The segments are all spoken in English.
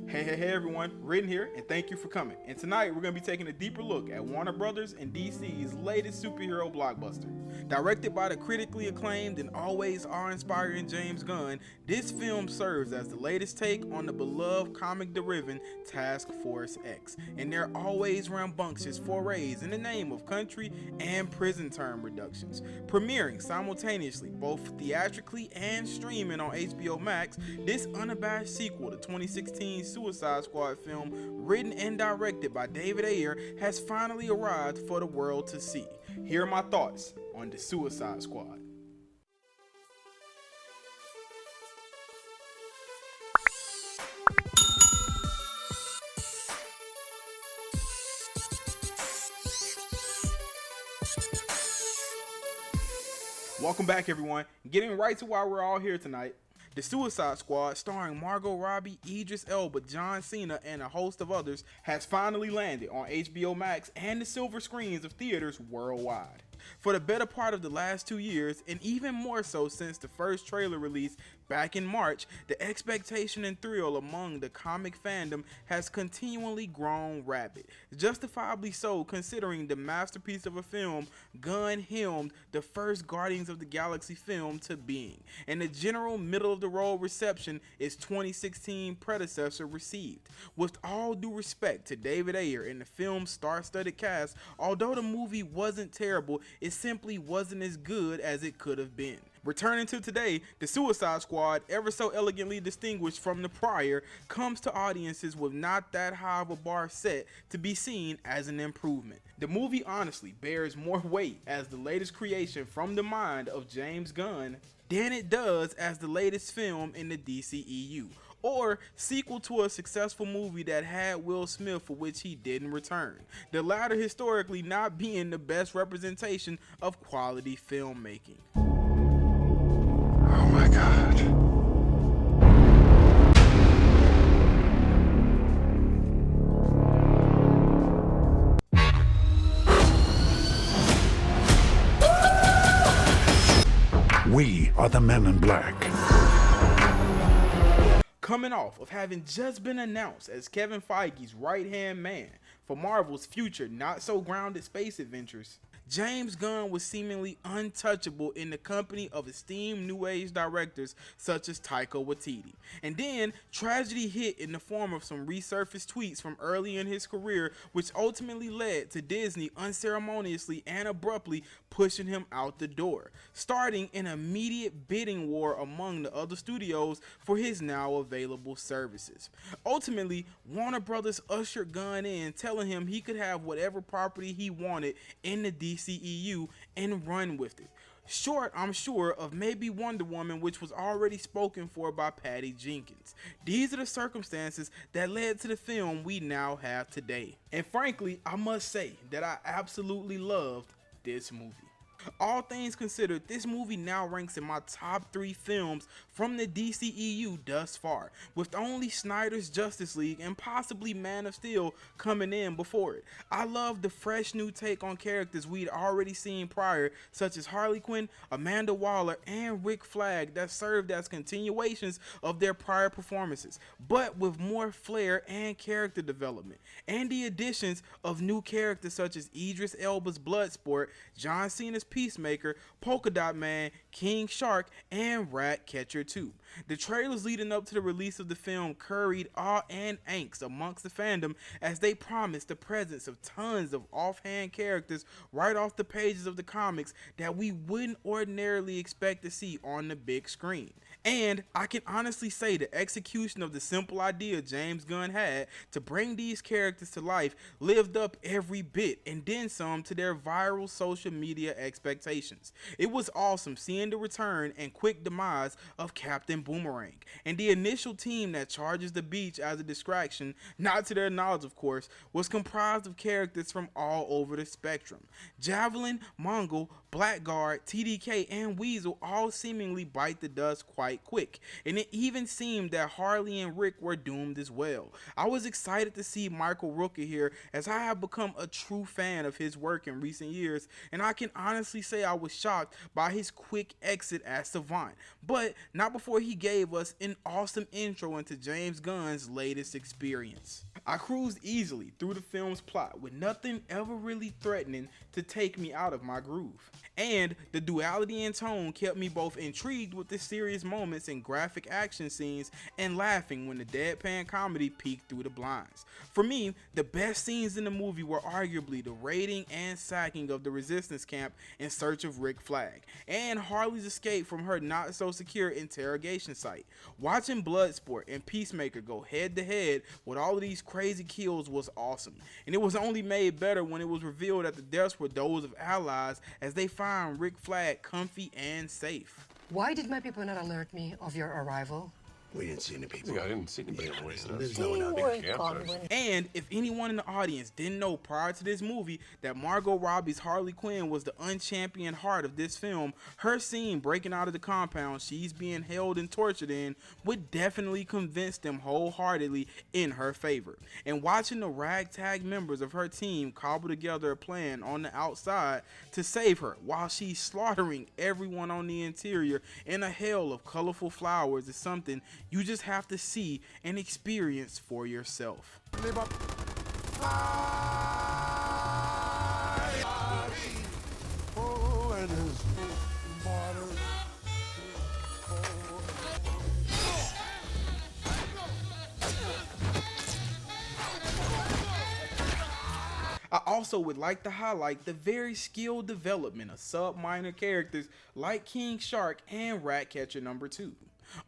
Hey everyone, Ridden here, and thank you for coming. And tonight we're going to be taking a deeper look at Warner Brothers and DC's latest superhero blockbuster. Directed by the critically acclaimed and always awe-inspiring James Gunn, this film serves as the latest take on the beloved comic-driven Task Force X, and their always rambunctious forays in the name of country and prison term reductions. Premiering simultaneously both theatrically and streaming on HBO Max, this unabashed sequel to 2016 Suicide Squad film, written and directed by David Ayer, has finally arrived for the world to see. Here are my thoughts on the Suicide Squad. Welcome back, everyone. Getting right to why we're all here tonight. The Suicide Squad, starring Margot Robbie, Idris Elba, John Cena, and a host of others, has finally landed on HBO Max and the silver screens of theaters worldwide. For the better part of the last 2 years, and even more so since the first trailer release back in March, the expectation and thrill among the comic fandom has continually grown rapid. Justifiably so, considering the masterpiece of a film Gunn helmed the first Guardians of the Galaxy film to being, and the general middle-of-the-road reception its 2016 predecessor received. With all due respect to David Ayer and the film's star-studded cast, although the movie wasn't terrible, it simply wasn't as good as it could have been. Returning to today, the Suicide Squad, ever so elegantly distinguished from the prior, comes to audiences with not that high of a bar set to be seen as an improvement. The movie honestly bears more weight as the latest creation from the mind of James Gunn than it does as the latest film in the DCEU, or sequel to a successful movie that had Will Smith for which he didn't return, the latter historically not being the best representation of quality filmmaking. Oh my God. We are the men in black. Coming off of having just been announced as Kevin Feige's right-hand man for Marvel's future not-so-grounded space adventures, James Gunn was seemingly untouchable in the company of esteemed New Age directors such as Taika Waititi. And then, tragedy hit in the form of some resurfaced tweets from early in his career, which ultimately led to Disney unceremoniously and abruptly pushing him out the door, starting an immediate bidding war among the other studios for his now available services. Ultimately, Warner Brothers ushered Gunn in, telling him he could have whatever property he wanted in the DCEU and run with it. Short, I'm sure, of maybe Wonder Woman, which was already spoken for by Patty Jenkins. These are the circumstances that led to the film we now have today. And frankly, I must say that I absolutely loved this movie. All things considered, this movie now ranks in my top 3 films from the DCEU thus far, with only Snyder's Justice League and possibly Man of Steel coming in before it. I love the fresh new take on characters we'd already seen prior, such as Harley Quinn, Amanda Waller, and Flagg, that served as continuations of their prior performances, but with more flair and character development, and the additions of new characters such as Idris Elba's Bloodsport, John Cena's Peacemaker, Polka Man, King Shark, and Ratcatcher 2. The trailers leading up to the release of the film curried awe and angst amongst the fandom as they promised the presence of tons of offhand characters right off the pages of the comics that we wouldn't ordinarily expect to see on the big screen. And I can honestly say the execution of the simple idea James Gunn had to bring these characters to life lived up every bit and then some to their viral social media expectations. It was awesome seeing the return and quick demise of Captain Boomerang, and the initial team that charges the beach as a distraction, not to their knowledge of course, was comprised of characters from all over the spectrum. Javelin, Mongol, Blackguard, TDK, and Weasel all seemingly bite the dust quite fight quick, and it even seemed that Harley and Rick were doomed as well. I was excited to see Michael Rooker here, as I have become a true fan of his work in recent years, and I can honestly say I was shocked by his quick exit as Savant, but not before he gave us an awesome intro into James Gunn's latest experience. I cruised easily through the film's plot with nothing ever really threatening to take me out of my groove. And the duality in tone kept me both intrigued with the serious moments and graphic action scenes and laughing when the deadpan comedy peeked through the blinds. For me, the best scenes in the movie were arguably the raiding and sacking of the resistance camp in search of Rick Flagg, and Harley's escape from her not so secure interrogation site. Watching Bloodsport and Peacemaker go head to head with all of these crazy kills was awesome, and it was only made better when it was revealed that the deaths were those of allies as they find Rick Flagg comfy and safe. Why did my people not alert me of your arrival? We didn't see any people. Yeah, I didn't see anybody on There's no one out there. And if anyone in the audience didn't know prior to this movie that Margot Robbie's Harley Quinn was the unchampioned heart of this film, her scene breaking out of the compound she's being held and tortured in would definitely convince them wholeheartedly in her favor. And watching the ragtag members of her team cobble together a plan on the outside to save her while she's slaughtering everyone on the interior in a hail of colorful flowers is something you just have to see and experience for yourself. I also would like to highlight the very skilled development of sub-minor characters like King Shark and Ratcatcher number 2.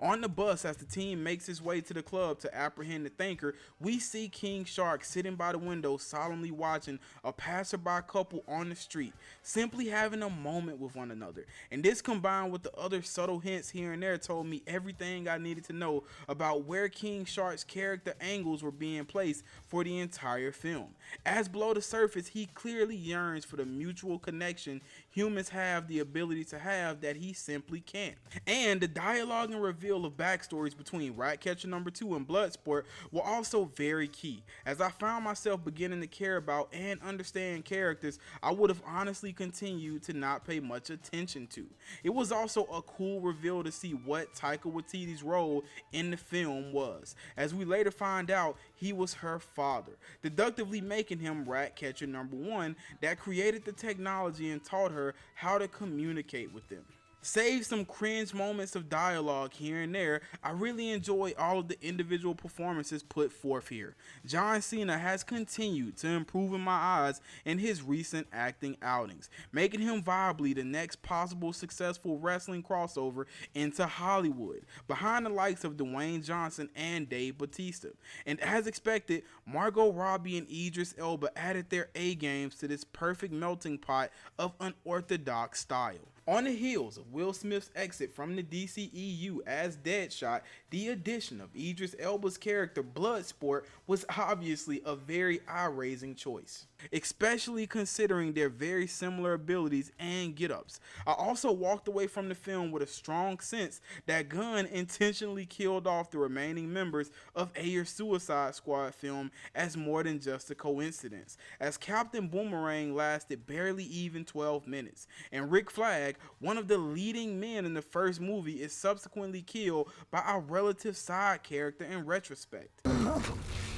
On the bus, as the team makes its way to the club to apprehend the Thinker, we see King Shark sitting by the window solemnly watching a passerby couple on the street, simply having a moment with one another. And this, combined with the other subtle hints here and there, told me everything I needed to know about where King Shark's character angles were being placed for the entire film. As below the surface, he clearly yearns for the mutual connection humans have the ability to have that he simply can't. And the dialogue and reveal of backstories between Ratcatcher number 2 and Bloodsport were also very key, as I found myself beginning to care about and understand characters I would have honestly continued to not pay much attention to. It was also a cool reveal to see what Taika Waititi's role in the film was, as we later find out he was her father, deductively making him Ratcatcher number 1 that created the technology and taught her how to communicate with them. Save some cringe moments of dialogue here and there, I really enjoy all of the individual performances put forth here. John Cena has continued to improve in my eyes in his recent acting outings, making him viably the next possible successful wrestling crossover into Hollywood, behind the likes of Dwayne Johnson and Dave Bautista. And as expected, Margot Robbie and Idris Elba added their A-games to this perfect melting pot of unorthodox style. On the heels of Will Smith's exit from the DCEU as Deadshot, the addition of Idris Elba's character Bloodsport was obviously a very eye-raising choice, especially considering their very similar abilities and get-ups. I also walked away from the film with a strong sense that Gunn intentionally killed off the remaining members of Ayer's Suicide Squad film as more than just a coincidence, as Captain Boomerang lasted barely even 12 minutes, and Rick Flagg, one of the leading men in the first movie, is subsequently killed by a relative side character in retrospect.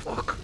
Fuck.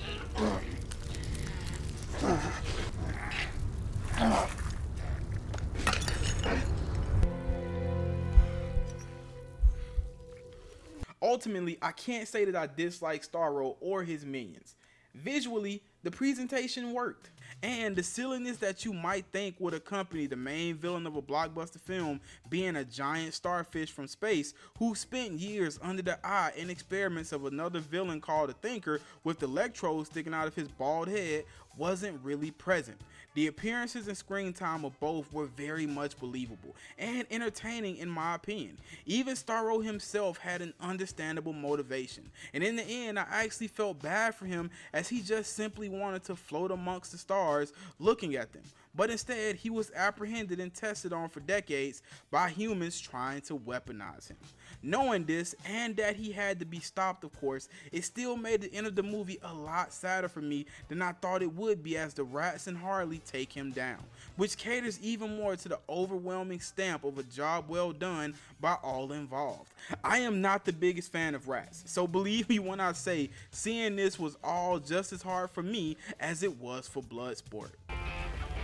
Ultimately, I can't say that I dislike Starro or his minions. Visually, the presentation worked, and the silliness that you might think would accompany the main villain of a blockbuster film being a giant starfish from space who spent years under the eye and experiments of another villain called the Thinker with electrodes sticking out of his bald head wasn't really present. The appearances and screen time of both were very much believable and entertaining in my opinion. Even Starro himself had an understandable motivation, and in the end I actually felt bad for him, as he just simply wanted to float amongst the stars looking at them. But instead, he was apprehended and tested on for decades by humans trying to weaponize him. Knowing this, and that he had to be stopped, of course, it still made the end of the movie a lot sadder for me than I thought it would be, as the rats and Harley take him down, which caters even more to the overwhelming stamp of a job well done by all involved. I am not the biggest fan of rats, so believe me when I say seeing this was all just as hard for me as it was for Bloodsport.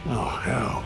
Oh, hell.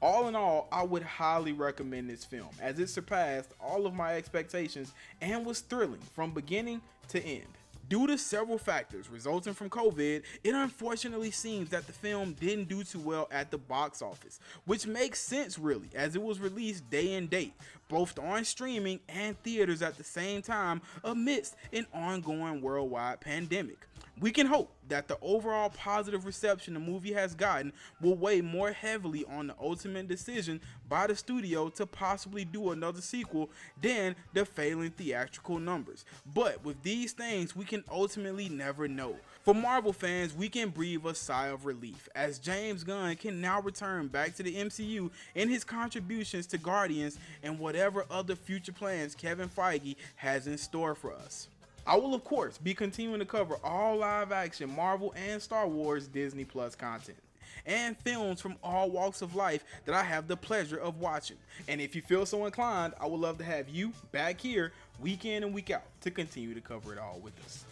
All in all, I would highly recommend this film, as it surpassed all of my expectations and was thrilling from beginning to end. Due to several factors resulting from COVID, it unfortunately seems that the film didn't do too well at the box office, which makes sense really, as it was released day and date, both on streaming and theaters at the same time amidst an ongoing worldwide pandemic. We can hope that the overall positive reception the movie has gotten will weigh more heavily on the ultimate decision by the studio to possibly do another sequel than the failing theatrical numbers. But with these things, we can ultimately never know. For Marvel fans, we can breathe a sigh of relief, as James Gunn can now return back to the MCU in his contributions to Guardians and whatever other future plans Kevin Feige has in store for us. I will, of course, be continuing to cover all live-action Marvel and Star Wars Disney Plus content, and films from all walks of life that I have the pleasure of watching. And if you feel so inclined, I would love to have you back here week in and week out to continue to cover it all with us.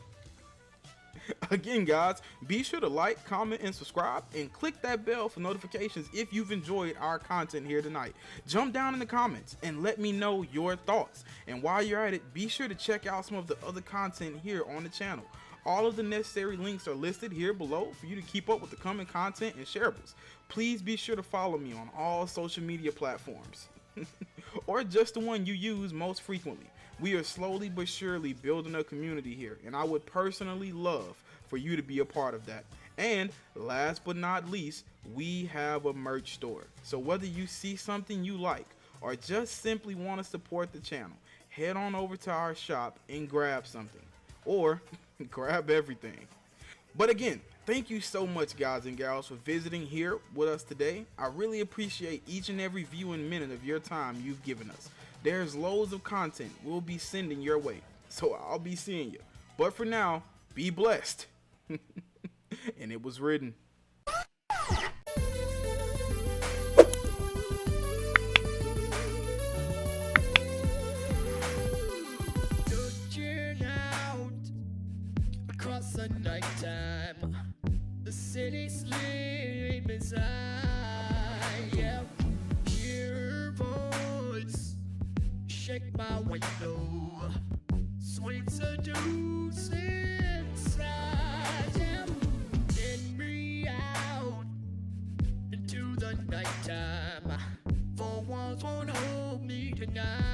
Again, guys, be sure to like, comment, and subscribe, and click that bell for notifications if you've enjoyed our content here tonight. Jump down in the comments and let me know your thoughts. And while you're at it, be sure to check out some of the other content here on the channel. All of the necessary links are listed here below for you to keep up with the coming content and shareables. Please be sure to follow me on all social media platforms, or just the one you use most frequently. We are slowly but surely building a community here, and I would personally love for you to be a part of that. And last but not least, we have a merch store. So whether you see something you like or just simply want to support the channel, head on over to our shop and grab something, or grab everything. But again, thank you so much, guys and gals, for visiting here with us today. I really appreciate each and every viewing minute of your time you've given us. There's loads of content we'll be sending your way, so I'll be seeing you. But for now, be blessed. And it was written. Looking out across the nighttime, the city sleep inside. Yeah, hear her voice shake my window, sweet seducing inside. Yeah, send me out into the nighttime, for walls won't hold me tonight.